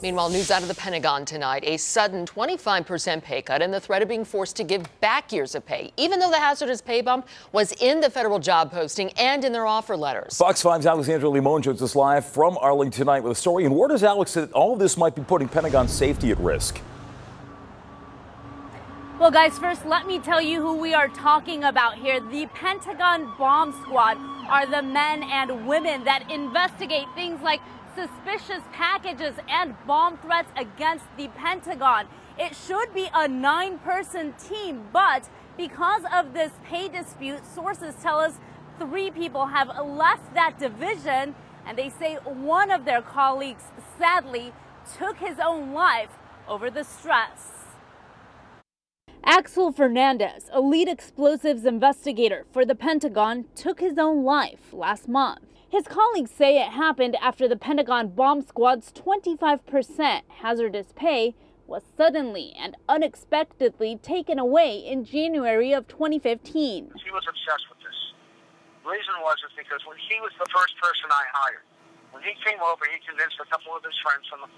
Meanwhile, news out of the Pentagon tonight, a sudden 25% pay cut and the threat of being forced to give back years of pay, even though the hazardous pay bump was in the federal job posting and in their offer letters. Fox 5's Alexandra Limon joins us live from Arlington tonight with a story. And where does Alex say that all of this might be putting Pentagon safety at risk? Well, guys, first, let me tell you who we are talking about here. The Pentagon Bomb Squad are the men and women that investigate things like suspicious packages and bomb threats against the Pentagon. It should be a 9-person team, but because of this pay dispute, sources tell us 3 people have left that division, and they say one of their colleagues sadly took his own life over the stress. Axel Fernandez, a lead explosives investigator for the Pentagon, took his own life last month. His colleagues say it happened after the Pentagon Bomb Squad's 25% hazardous pay was suddenly and unexpectedly taken away in January of 2015. He was obsessed with this. The reason was because when he was the first person I hired, when he came over, he convinced a couple of his friends from the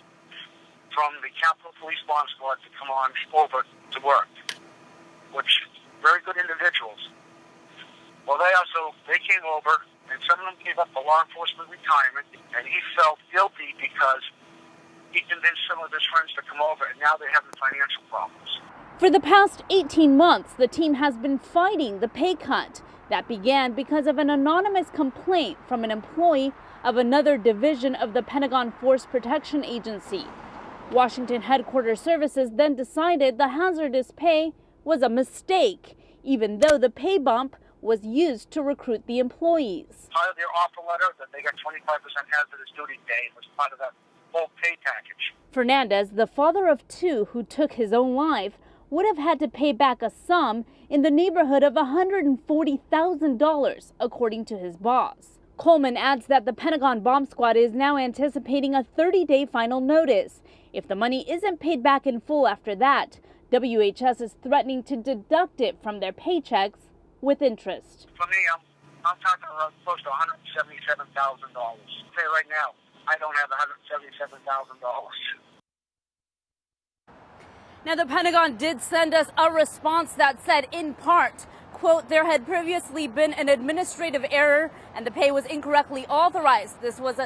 Capitol Police Bomb Squad to come on over to work, which very good individuals. Well, they came over, and some of them gave up the law enforcement retirement, and he felt guilty because he convinced some of his friends to come over, and now they're having financial problems. For the past 18 months, the team has been fighting the pay cut. That began because of an anonymous complaint from an employee of another division of the Pentagon Force Protection Agency. Washington Headquarters Services then decided the hazardous pay was a mistake, even though the pay bump was used to recruit the employees. Part of their offer letter that they got 25% hazardous duty pay was part of that whole pay package. Fernandez, the father of 2 who took his own life, would have had to pay back a sum in the neighborhood of $140,000, according to his boss. Coleman adds that the Pentagon Bomb Squad is now anticipating a 30-day final notice. If the money isn't paid back in full after that, WHS is threatening to deduct it from their paychecks with interest. For me, I'm talking about close to $177,000. Say right now, I don't have $177,000. Now, the Pentagon did send us a response that said, in part, quote, there had previously been an administrative error and the pay was incorrectly authorized. This was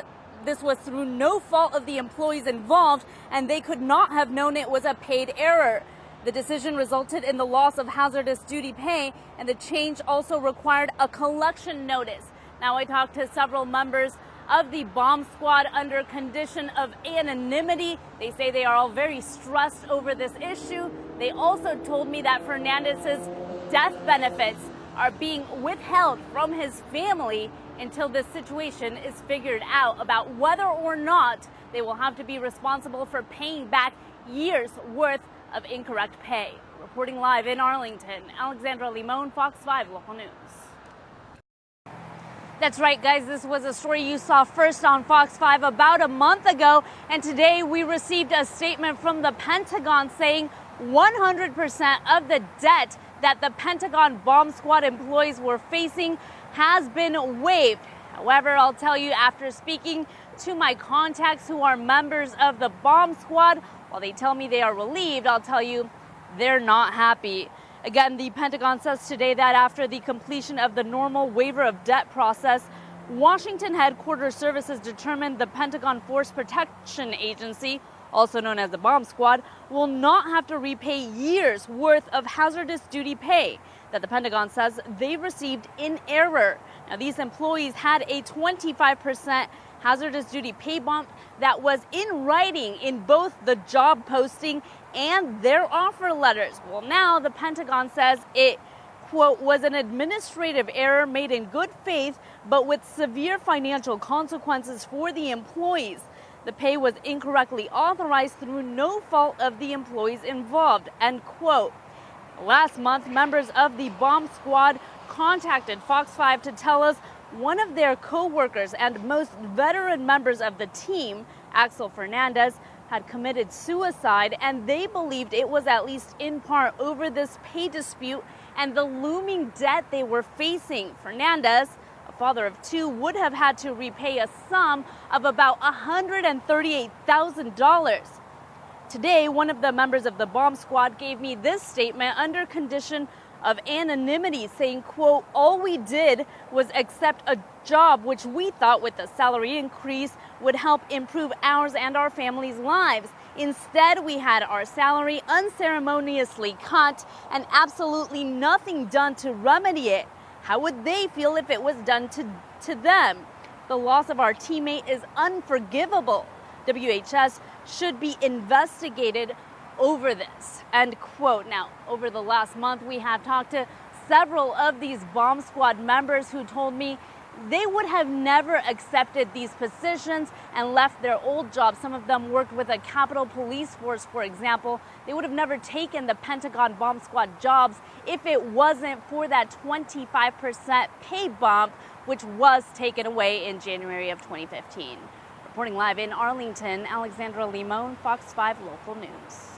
through no fault of the employees involved, and they could not have known it was a paid error. The decision resulted in the loss of hazardous duty pay, and the change also required a collection notice. Now, I talked to several members of the bomb squad under condition of anonymity. They say they are all very stressed over this issue. They also told me that Fernandez's death benefits are being withheld from his family until this situation is figured out about whether or not they will have to be responsible for paying back years worth of incorrect pay. Reporting live in Arlington, Alexandra Limon, Fox 5 Local News. That's right, guys. This was a story you saw first on Fox 5 about a month ago. And today we received a statement from the Pentagon saying 100% of the debt that the Pentagon Bomb Squad employees were facing has been waived. However, I'll tell you, after speaking to my contacts who are members of the Bomb Squad, while they tell me they are relieved, I'll tell you they're not happy. Again, the Pentagon says today that after the completion of the normal waiver of debt process, Washington Headquarters Services determined the Pentagon Force Protection Agency, also known as the Bomb Squad, will not have to repay years' worth of hazardous duty pay that the Pentagon says they received in error. Now, these employees had a 25% hazardous duty pay bump that was in writing in both the job posting and their offer letters. Well, now the Pentagon says it, quote, was an administrative error made in good faith, but with severe financial consequences for the employees. The pay was incorrectly authorized through no fault of the employees involved, end quote. Last month, members of the Bomb Squad contacted Fox 5 to tell us one of their co-workers and most veteran members of the team, Axel Fernandez, had committed suicide, and they believed it was at least in part over this pay dispute and the looming debt they were facing. Fernandez, a father of two would have had to repay a sum of about $138,000. Today, one of the members of the bomb squad gave me this statement under condition of anonymity, saying, quote, "All we did was accept a job which we thought with the salary increase would help improve ours and our families' lives. Instead, we had our salary unceremoniously cut and absolutely nothing done to remedy it. How would they feel if it was done to them? The loss of our teammate is unforgivable. WHS should be investigated over this," end quote. Now, over the last month, we have talked to several of these bomb squad members who told me they would have never accepted these positions and left their old jobs. Some of them worked with a Capitol Police Force, for example. They would have never taken the Pentagon Bomb Squad jobs if it wasn't for that 25% pay bump, which was taken away in January of 2015. Reporting live in Arlington, Alexandra Limon, Fox 5 Local News.